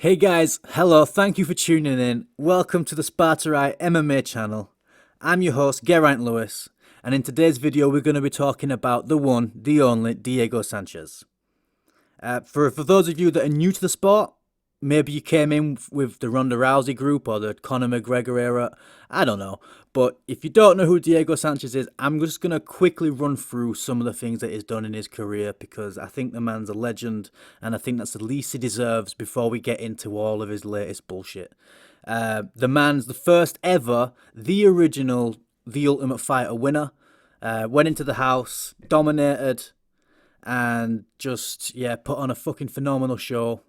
Hey guys, hello, thank you for tuning in. Welcome to the Sparta MMA channel. I'm your host, Geraint Lewis, and in today's video we're going to be talking about the one, the only, Diego Sanchez. For those of you that are new to the sport, maybe you came in with the Ronda Rousey group or the Conor McGregor era, I don't know. But if you don't know who Diego Sanchez is, I'm just going to quickly run through some of the things that he's done in his career because I think the man's a legend and I think that's the least he deserves before we get into all of his latest bullshit. The man's the first ever, the original, the Ultimate Fighter winner. Went into the house, dominated, and just, put on a fucking phenomenal show.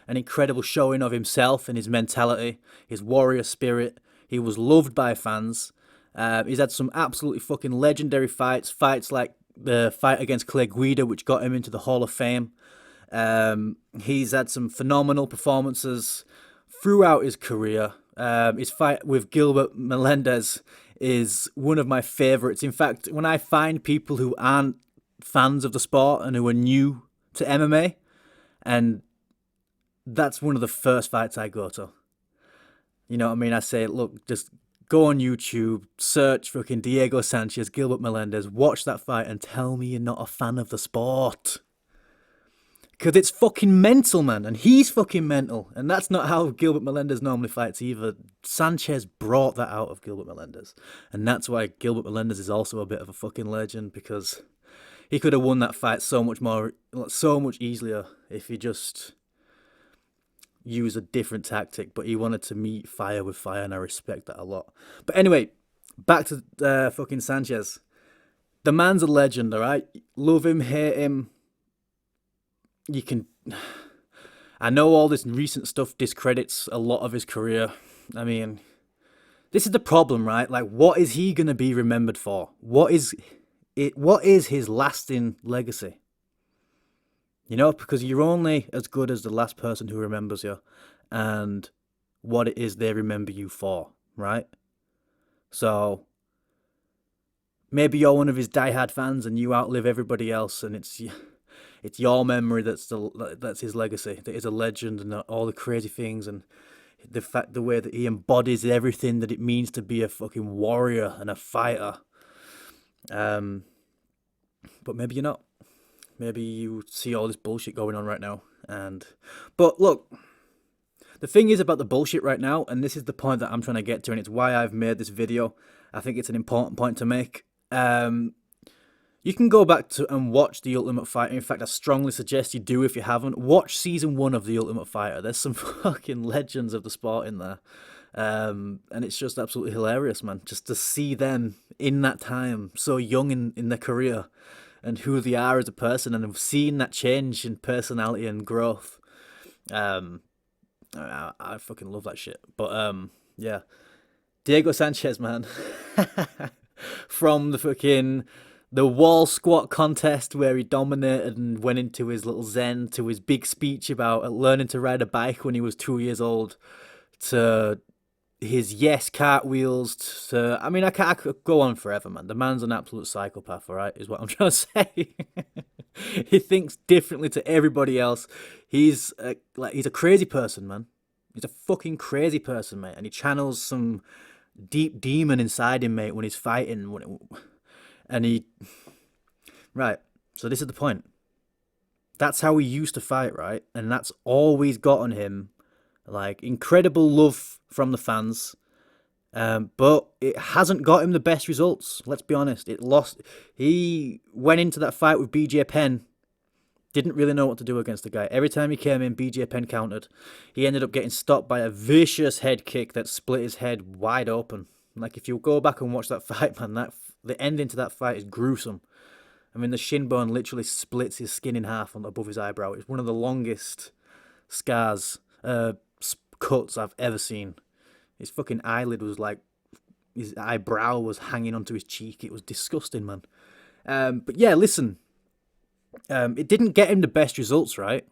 An incredible showing of himself and his mentality, his warrior spirit. He was loved by fans. He's had some absolutely fucking legendary fights. Fights like the fight against Clay Guida, which got him into the Hall of Fame. He's had some phenomenal performances throughout his career. His fight with Gilbert Melendez is one of my favourites. In fact, when I find people who aren't fans of the sport and who are new to MMA, and that's one of the first fights I go to. You know what I mean? I say, look, just go on YouTube, search fucking Diego Sanchez, Gilbert Melendez, watch that fight and tell me you're not a fan of the sport. Because it's fucking mental, man. And he's fucking mental. And that's not how Gilbert Melendez normally fights either. Sanchez brought that out of Gilbert Melendez. And that's why Gilbert Melendez is also a bit of a fucking legend, because he could have won that fight so much easier if he just use a different tactic, but he wanted to meet fire with fire, and I respect that a lot. But anyway, back to fucking Sanchez. The man's a legend, alright? Love him, hate him. You can... I know all this recent stuff discredits a lot of his career. I mean, this is the problem, right? Like, what is he going to be remembered for? What is his lasting legacy? You know, because you're only as good as the last person who remembers you and what it is they remember you for, right? So maybe you're one of his diehard fans and you outlive everybody else, and it's your memory that's his legacy. That he's a legend and all the crazy things and the way that he embodies everything that it means to be a fucking warrior and a fighter. But maybe you're not. Maybe you see all this bullshit going on right now. But look, the thing is about the bullshit right now, and this is the point that I'm trying to get to, and it's why I've made this video. I think it's an important point to make. You can go back to and watch The Ultimate Fighter. In fact, I strongly suggest you do if you haven't. Watch season 1 of The Ultimate Fighter. There's some fucking legends of the sport in there. And it's just absolutely hilarious, man. Just to see them in that time, so young in their career, and who they are as a person, and I've seen that change in personality and growth. I fucking love that shit. But yeah, Diego Sanchez, man, from the wall squat contest where he dominated and went into his little zen, to his big speech about learning to ride a bike when he was 2 years old, to his cartwheels, to, I mean, I could go on forever, man. The man's an absolute psychopath, all right, is what I'm trying to say. He thinks differently to everybody else. He's a crazy person, man. He's a fucking crazy person, mate. And he channels some deep demon inside him, mate, when he's fighting. Right, so this is the point. That's how he used to fight, right? And that's always gotten him, like, incredible love from the fans, but it hasn't got him the best results. Let's be honest. He went into that fight with BJ Penn, didn't really know what to do against the guy. Every time he came in, BJ Penn countered. He ended up getting stopped by a vicious head kick that split his head wide open. Like, if you go back and watch that fight, man, the ending to that fight is gruesome. I mean, the shin bone literally splits his skin in half above his eyebrow. It's one of the longest scars, cuts I've ever seen. His fucking eyelid was like, his eyebrow was hanging onto his cheek. It was disgusting, man. But yeah, listen, it didn't get him the best results, right?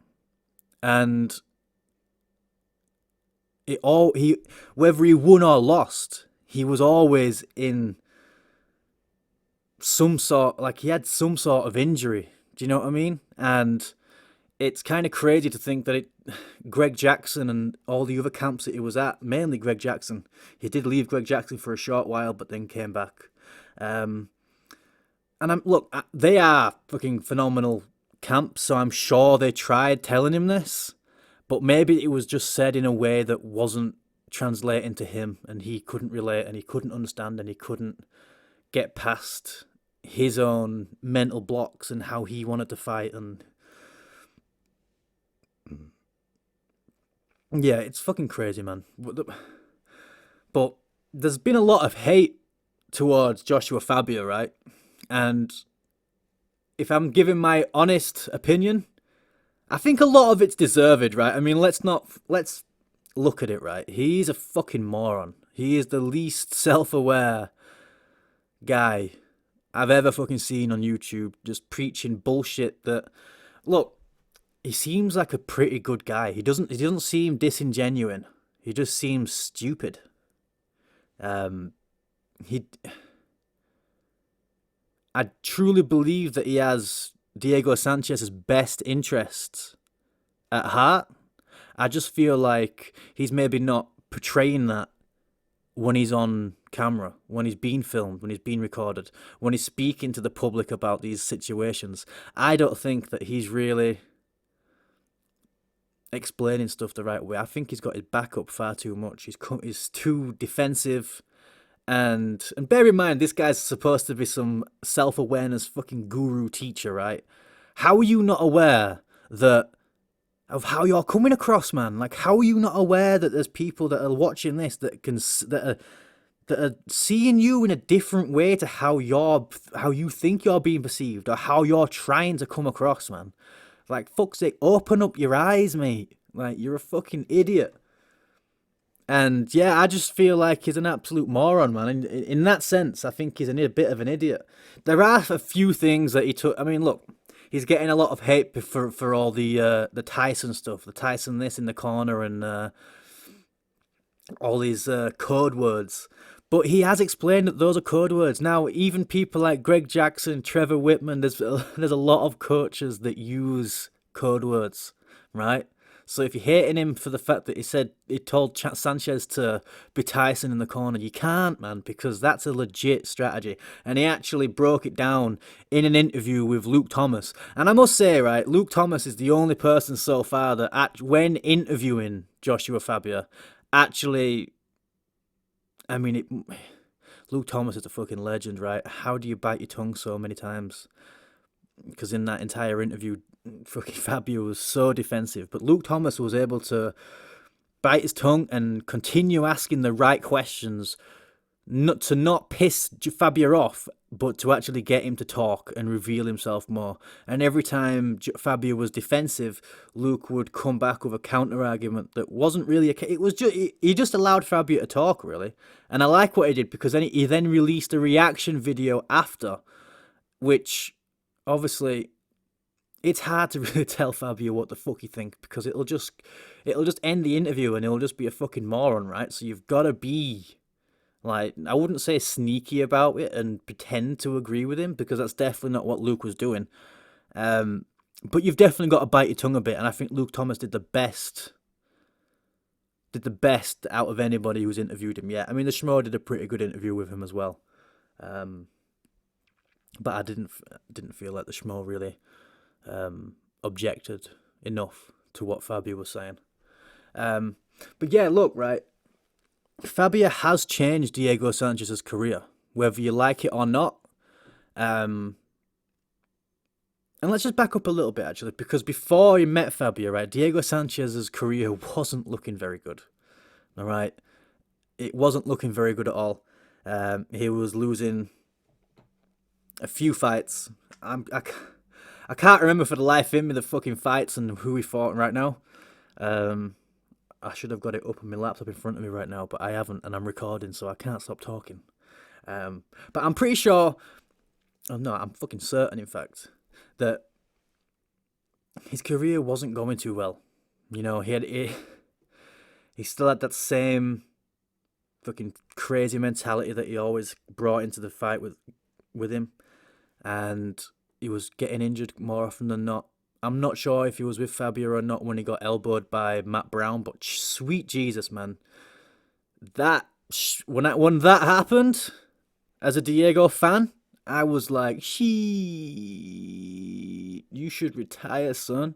And whether he won or lost, he was always in some sort, like he had some sort of injury. Do you know what I mean? And it's kind of crazy to think that Greg Jackson and all the other camps that he was at, mainly Greg Jackson, he did leave Greg Jackson for a short while, but then came back. Um, and they are fucking phenomenal camps, so I'm sure they tried telling him this, but maybe it was just said in a way that wasn't translating to him, and he couldn't relate, and he couldn't understand, and he couldn't get past his own mental blocks and how he wanted to fight. And yeah, it's fucking crazy, man. But there's been a lot of hate towards Joshua Fabia, right? And if I'm giving my honest opinion, I think a lot of it's deserved, right? I mean, let's look at it, right? He's a fucking moron. He is the least self-aware guy I've ever fucking seen on YouTube, just preaching bullshit that, look, he seems like a pretty good guy. He doesn't seem disingenuous. He just seems stupid. He I truly believe that he has Diego Sanchez's best interests at heart. I just feel like he's maybe not portraying that when he's on camera, when he's being filmed, when he's being recorded, when he's speaking to the public about these situations. I don't think that he's really explaining stuff the right way. I think he's got his back up far too much. He's too defensive. And bear in mind, this guy's supposed to be some self-awareness fucking guru teacher, right? How are you not aware of how you're coming across, man? Like, how are you not aware that there's people that are watching this that are seeing you in a different way to how you think you're being perceived, or how you're trying to come across, man? Like, fuck's sake, open up your eyes, mate. Like, you're a fucking idiot. And yeah, I just feel like he's an absolute moron, man. In that sense, I think he's a bit of an idiot. There are a few things that he took. I mean, look, he's getting a lot of hate for all the Tyson stuff, the Tyson this in the corner, and all these code words. But he has explained that those are code words. Now, even people like Greg Jackson, Trevor Whitman, there's a lot of coaches that use code words, right? So if you're hating him for the fact that he told Sanchez to be Tyson in the corner, you can't, man, because that's a legit strategy. And he actually broke it down in an interview with Luke Thomas. And I must say, right, Luke Thomas is the only person so far that, when interviewing Joshua Fabia, actually, I mean, Luke Thomas is a fucking legend, right? How do you bite your tongue so many times? Because in that entire interview, fucking Fabio was so defensive, but Luke Thomas was able to bite his tongue and continue asking the right questions, not piss Fabio off, but to actually get him to talk and reveal himself more. And every time Fabio was defensive, Luke would come back with a counter argument that wasn't really it was just he just allowed Fabio to talk, really. And I like what he did, because he then released a reaction video after, which obviously, it's hard to really tell Fabio what the fuck he thinks, because it'll just end the interview and he'll just be a fucking moron, right? So you've got to be, like, I wouldn't say sneaky about it and pretend to agree with him, because that's definitely not what Luke was doing. But you've definitely got to bite your tongue a bit, and I think Luke Thomas did the best out of anybody who's interviewed him yet. I mean, the Schmo did a pretty good interview with him as well. But I didn't feel like the Schmo really objected enough to what Fabio was saying. But yeah, look, right, Fabia has changed Diego Sanchez's career, whether you like it or not. And let's just back up a little bit, actually, because before he met Fabia, right, Diego Sanchez's career wasn't looking very good. All right, it wasn't looking very good at all. He was losing a few fights. I can't remember for the life of me the fucking fights and who he fought right now. I should have got it up on my laptop in front of me right now, but I haven't, and I'm recording, so I can't stop talking. But I'm pretty sure, I'm fucking certain, in fact, that his career wasn't going too well. You know, he still had that same fucking crazy mentality that he always brought into the fight with him, and he was getting injured more often than not. I'm not sure if he was with Fabia or not when he got elbowed by Matt Brown, but sweet Jesus, man. When that happened, as a Diego fan, I was like, you should retire, son.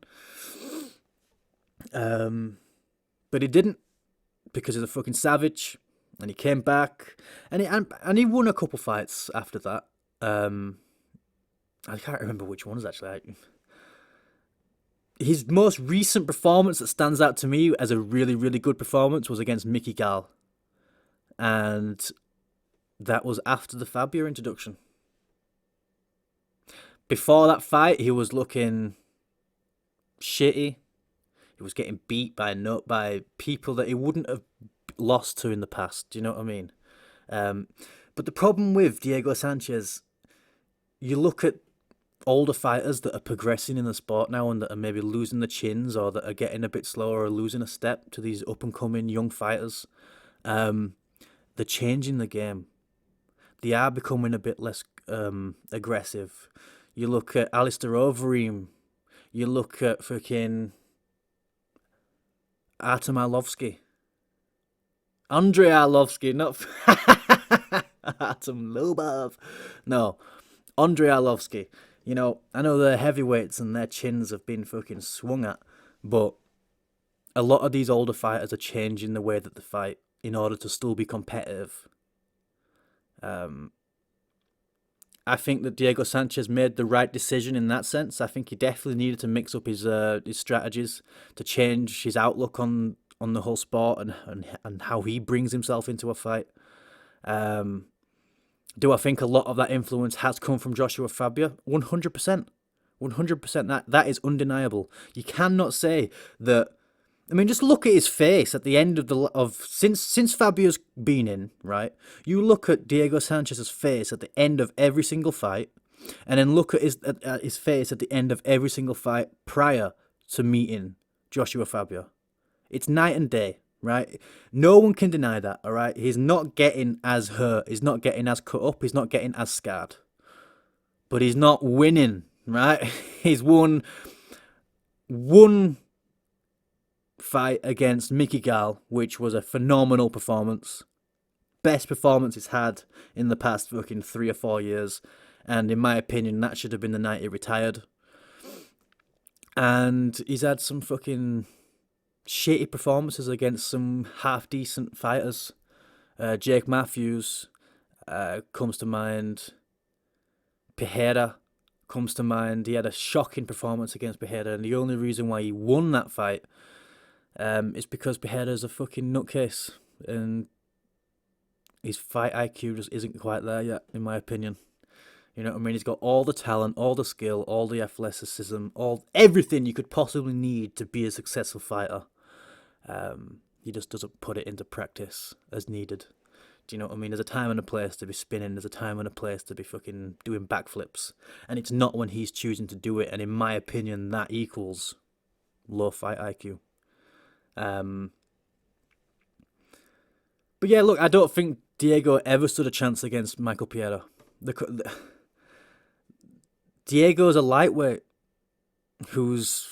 But he didn't, because he's a fucking savage, and he came back, and he won a couple fights after that. I can't remember which ones actually. His most recent performance that stands out to me as a really, really good performance was against Mickey Gall, and that was after the Fabia introduction. Before that fight, he was looking shitty. He was getting beat by people that he wouldn't have lost to in the past. Do you know what I mean? But the problem with Diego Sanchez, you look at older fighters that are progressing in the sport now and that are maybe losing the chins or that are getting a bit slower or losing a step to these up-and-coming young fighters. They're changing the game. They are becoming a bit less aggressive. You look at Alistair Overeem. You look at fucking Artem Arlovsky. Andrei Arlovsky, not Artem Lobov. No, Andrei Arlovsky. You know, I know they're heavyweights and their chins have been fucking swung at, but a lot of these older fighters are changing the way that they fight in order to still be competitive. I think that Diego Sanchez made the right decision in that sense. I think he definitely needed to mix up his strategies to change his outlook on the whole sport and how he brings himself into a fight. Do I think a lot of that influence has come from Joshua Fabia? 100%. 100%. That is undeniable. You cannot say that. I mean, just look at his face at the end since Fabia's been in, right? You look at Diego Sanchez's face at the end of every single fight, and then look at his face at the end of every single fight prior to meeting Joshua Fabia. It's night and day, right? No one can deny that, all right? He's not getting as hurt. He's not getting as cut up. He's not getting as scarred. But he's not winning, right? He's won one fight against Mickey Gall, which was a phenomenal performance. Best performance he's had in the past fucking 3 or 4 years. And in my opinion, that should have been the night he retired. And he's had some fucking shitty performances against some half-decent fighters. Jake Matthews comes to mind. Pereira comes to mind. He had a shocking performance against Pereira, and the only reason why he won that fight is because Pereira's a fucking nutcase, and his fight IQ just isn't quite there yet, in my opinion. You know what I mean? He's got all the talent, all the skill, all the athleticism, everything you could possibly need to be a successful fighter. He just doesn't put it into practice as needed. Do you know what I mean? There's a time and a place to be spinning. There's a time and a place to be fucking doing backflips. And it's not when he's choosing to do it. And in my opinion, that equals low fight IQ. But yeah, look, I don't think Diego ever stood a chance against Michael Pereira. Diego's a lightweight who's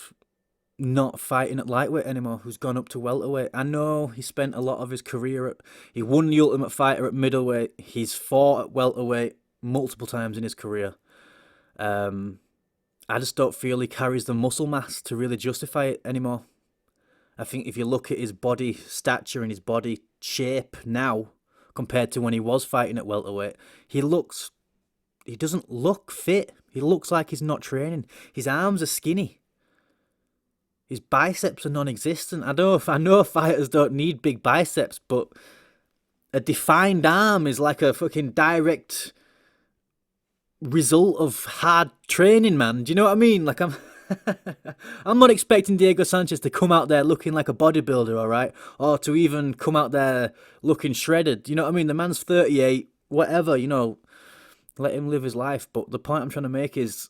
not fighting at lightweight anymore, who's gone up to welterweight. I know he spent a lot of his career he won the Ultimate Fighter at middleweight. He's fought at welterweight multiple times in his career. I just don't feel he carries the muscle mass to really justify it anymore. I think if you look at his body stature and his body shape now compared to when he was fighting at welterweight, he doesn't look fit. He looks like he's not training. His arms are skinny. His biceps are non-existent. I know fighters don't need big biceps, but a defined arm is like a fucking direct result of hard training, man. Do you know what I mean? Like I'm not expecting Diego Sanchez to come out there looking like a bodybuilder, all right? Or to even come out there looking shredded. You know what I mean? The man's 38, whatever, you know. Let him live his life. But the point I'm trying to make is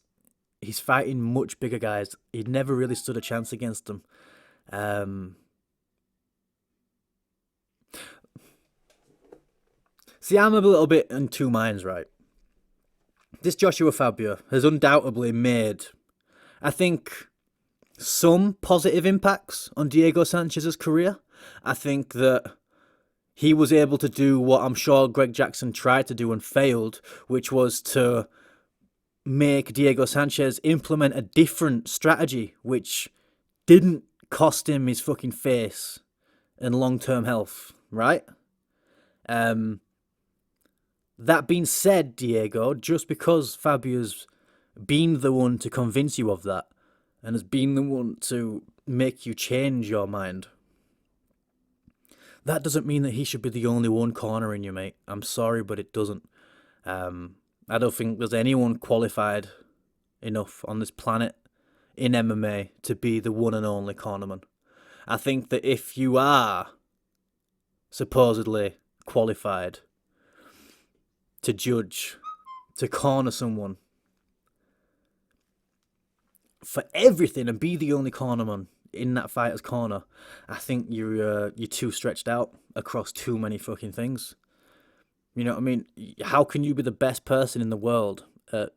he's fighting much bigger guys. He'd never really stood a chance against them. See, I'm a little bit in two minds, right? This Joshua Fabia has undoubtedly made, I think, some positive impacts on Diego Sanchez's career. I think that he was able to do what I'm sure Greg Jackson tried to do and failed, which was to make Diego Sanchez implement a different strategy, which didn't cost him his fucking face and long-term health, right? That being said, Diego, just because Fabia's been the one to convince you of that and has been the one to make you change your mind, that doesn't mean that he should be the only one cornering you, mate. I'm sorry, but it doesn't. I don't think there's anyone qualified enough on this planet in MMA to be the one and only cornerman. I think that if you are supposedly qualified to judge, to corner someone for everything and be the only cornerman in that fighter's corner, I think you're too stretched out across too many fucking things. You know what I mean? How can you be the best person in the world at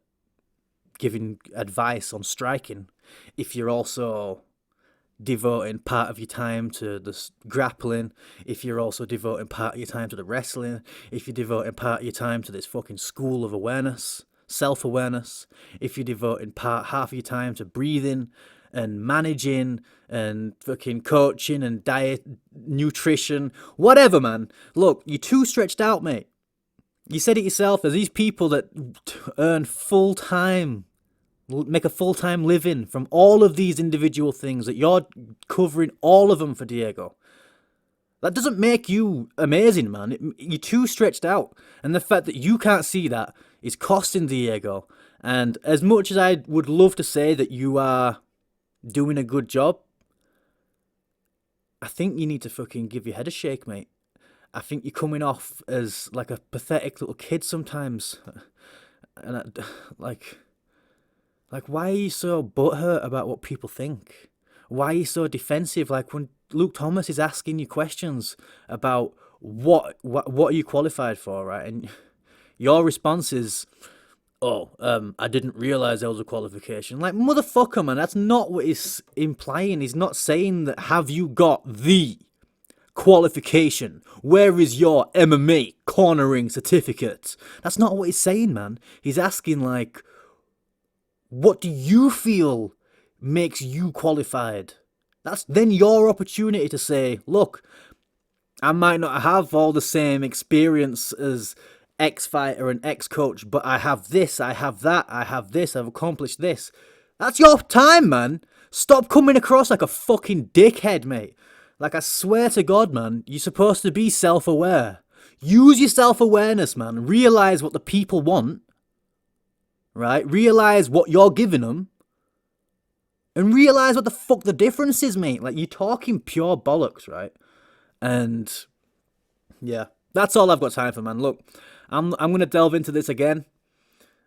giving advice on striking if you're also devoting part of your time to the grappling, if you're also devoting part of your time to the wrestling, if you're devoting part of your time to this fucking school of awareness, self-awareness, if you're devoting half of your time to breathing and managing and fucking coaching and diet, nutrition, whatever, man. Look, you're too stretched out, mate. You said it yourself, there's these people that earn full-time, make a full-time living from all of these individual things, that you're covering all of them for Diego. That doesn't make you amazing, man. You're too stretched out. And the fact that you can't see that is costing Diego. And as much as I would love to say that you are doing a good job, I think you need to fucking give your head a shake, mate. I think you're coming off as like a pathetic little kid sometimes. And like, why are you so butthurt about what people think? Why are you so defensive? Like when Luke Thomas is asking you questions about what are you qualified for, right? And your response is, I didn't realize there was a qualification. Like, motherfucker, man, that's not what he's implying. He's not saying that, have you got the qualification? Where is your MMA cornering certificate? That's not what he's saying, man. He's asking, like, what do you feel makes you qualified? That's then your opportunity to say, look, I might not have all the same experience as X-fighter and X-coach, but I have this, I have that, I have this, I've accomplished this. That's your time, man. Stop coming across like a fucking dickhead, mate. Like, I swear to God, man, you're supposed to be self-aware. Use your self-awareness, man. Realize what the people want, right? Realize what you're giving them. And realize what the fuck the difference is, mate. Like, you're talking pure bollocks, right? And, yeah, that's all I've got time for, man. Look, I'm going to delve into this again.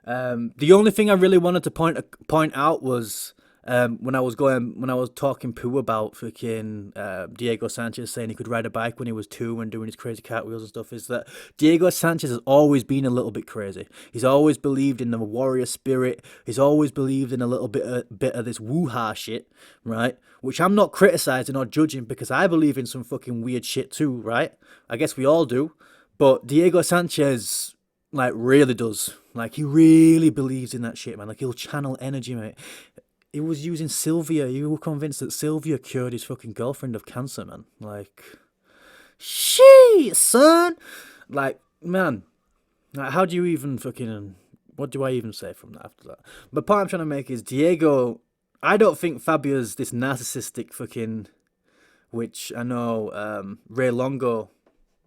The only thing I really wanted to point out was when I was talking poo about freaking Diego Sanchez saying he could ride a bike when he was 2 and doing his crazy cartwheels and stuff, is that Diego Sanchez has always been a little bit crazy. He's always believed in the warrior spirit. He's always believed in a little bit of this woo-ha shit, right? Which I'm not criticizing or judging, because I believe in some fucking weird shit too, right? I guess we all do. But Diego Sanchez, like, really does. Like, he really believes in that shit, man. Like, he'll channel energy, mate. He was using Sylvia. You were convinced that Sylvia cured his fucking girlfriend of cancer, man. Like, shit, son. Like, man. Like, how do you even fucking... What do I even say from that after that? The point I'm trying to make is Diego... I don't think Fabia's this narcissistic fucking... Which I know Ray Longo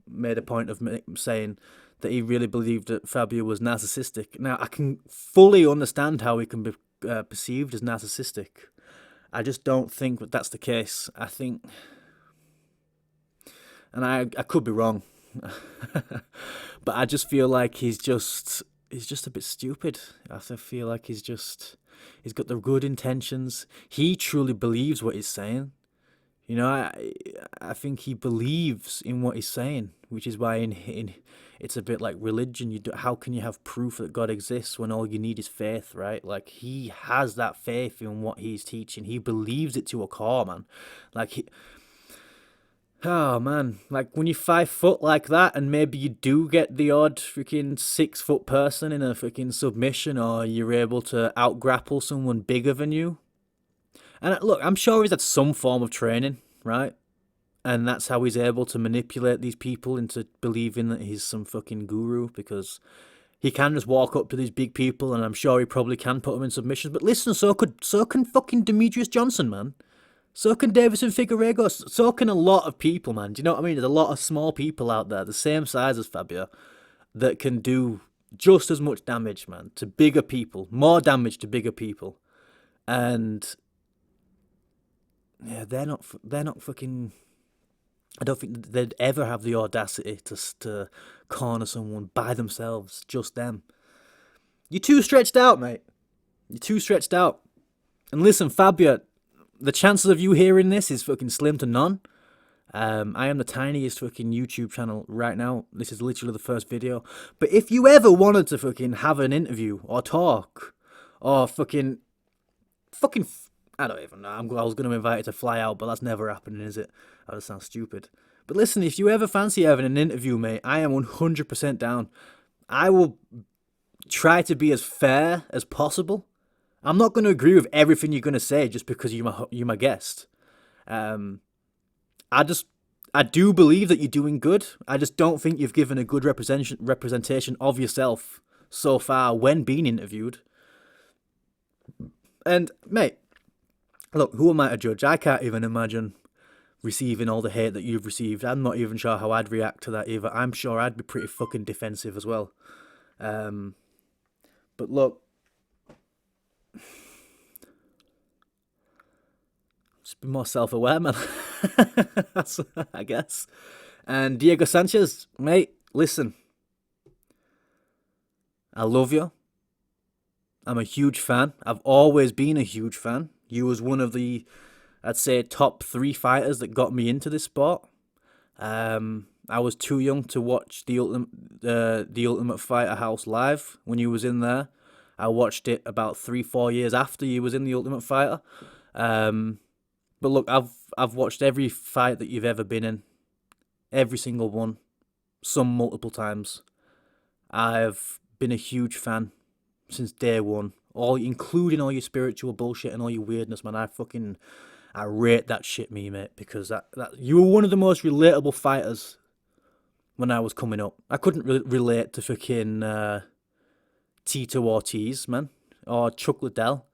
made a point of saying that he really believed that Fabia was narcissistic. Now, I can fully understand how he can be perceived as narcissistic. I just don't think that that's the case. I think, and I could be wrong, but I just feel like he's just a bit stupid. I feel like he's got the good intentions. He truly believes what he's saying. You know, I think he believes in what he's saying, which is why in it's a bit like religion. How can you have proof that God exists when all you need is faith, right? Like he has that faith in what he's teaching. He believes it to a core, man. Like oh man, like when you're 5 foot like that, and maybe you do get the odd freaking 6 foot person in a freaking submission, or you're able to out grapple someone bigger than you. And look, I'm sure he's had some form of training, right? And that's how he's able to manipulate these people into believing that he's some fucking guru, because he can just walk up to these big people, and I'm sure he probably can put them in submissions. But listen, so can fucking Demetrius Johnson, man. So can Davison Figueiredo. So can a lot of people, man. Do you know what I mean? There's a lot of small people out there, the same size as Fabia, that can do just as much damage, man, to bigger people, more damage to bigger people, and yeah, they're not fucking. I don't think they'd ever have the audacity to corner someone by themselves, just them. You're too stretched out, mate. You're too stretched out. And listen, Fabia, the chances of you hearing this is fucking slim to none. I am the tiniest fucking YouTube channel right now. This is literally the first video. But if you ever wanted to fucking have an interview or talk or fucking, I don't even know. I was going to invite you to fly out, but that's never happening, is it? That just sounds stupid. But listen, if you ever fancy having an interview, mate, I am 100% down. I will try to be as fair as possible. I'm not going to agree with everything you're going to say just because you're my guest. I do believe that you're doing good. I just don't think you've given a good representation of yourself so far when being interviewed. And, mate, look, who am I to judge? I can't even imagine receiving all the hate that you've received. I'm not even sure how I'd react to that either. I'm sure I'd be pretty fucking defensive as well. But look, just be more self-aware, man. That's, I guess. And Diego Sanchez, mate, listen. I love you. I'm a huge fan. I've always been a huge fan. You was one of the, I'd say, top 3 fighters that got me into this sport. I was too young to watch the Ultimate Fighter House live when you was in there. I watched it about 3-4 years after you was in the Ultimate Fighter. But look, I've watched every fight that you've ever been in, every single one, some multiple times. I've been a huge fan since day one, including all your spiritual bullshit and all your weirdness, man. I rate that shit, mate, because that you were one of the most relatable fighters when I was coming up. I couldn't relate to fucking Tito Ortiz, man, or Chuck Liddell.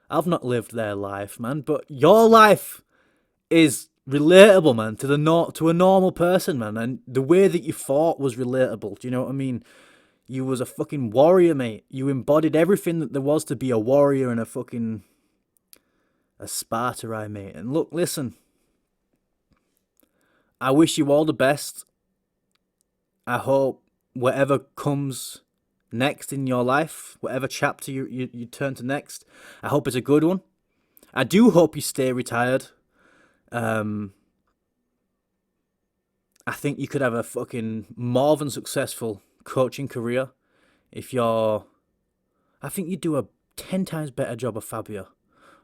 I've not lived their life, man, but your life is relatable, man, to a normal person, man, and the way that you fought was relatable. Do you know what I mean? You was a fucking warrior, mate. You embodied everything that there was to be a warrior and a Sparta, mate. And look, listen, I wish you all the best. I hope whatever comes next in your life, whatever chapter you turn to next, I hope it's a good one. I do hope you stay retired. I think you could have a fucking more than successful coaching career if I think you'd do a 10 times better job of Fabia,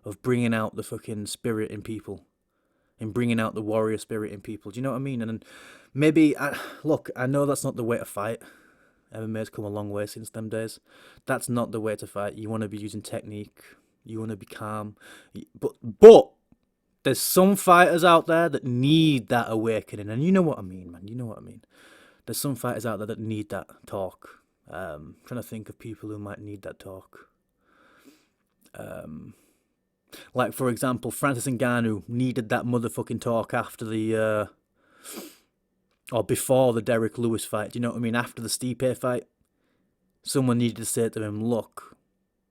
of bringing out the fucking spirit in people and bringing out the warrior spirit in people. Do you know what I mean? And maybe, look, I know that's not the way to fight. MMA's come a long way since them days. That's not the way to fight. You want to be using technique. You want to be calm. But there's some fighters out there that need that awakening. And you know what I mean, man. You know what I mean. There's some fighters out there that need that talk. Trying to think of people who might need that talk. Like, for example, Francis Ngannou needed that motherfucking talk after or before the Derek Lewis fight. Do you know what I mean? After the Stipe fight, someone needed to say to him, look,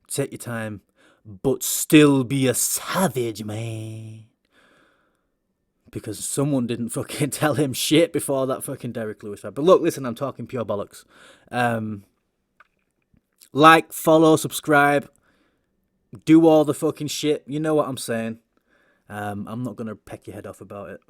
take your time, but still be a savage, man. Because someone didn't fucking tell him shit before that fucking Derek Lewis fight. But look, listen, I'm talking pure bollocks. Like, follow, subscribe, do all the fucking shit. You know what I'm saying. I'm not going to peck your head off about it.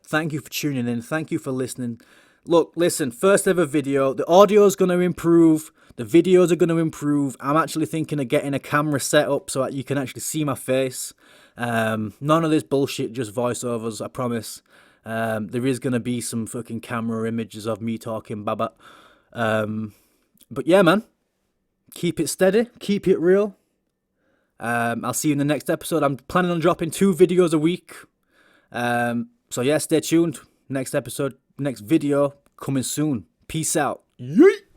Thank you for tuning in. Thank you for listening. Look, listen, first ever video. The audio is going to improve. The videos are going to improve. I'm actually thinking of getting a camera set up so that you can actually see my face. None of this bullshit, just voiceovers, I promise. There is going to be some fucking camera images of me talking baba. But yeah, man. Keep it steady. Keep it real. I'll see you in the next episode. I'm planning on dropping 2 videos a week. So yeah, stay tuned. Next episode, next video coming soon. Peace out. Yeet!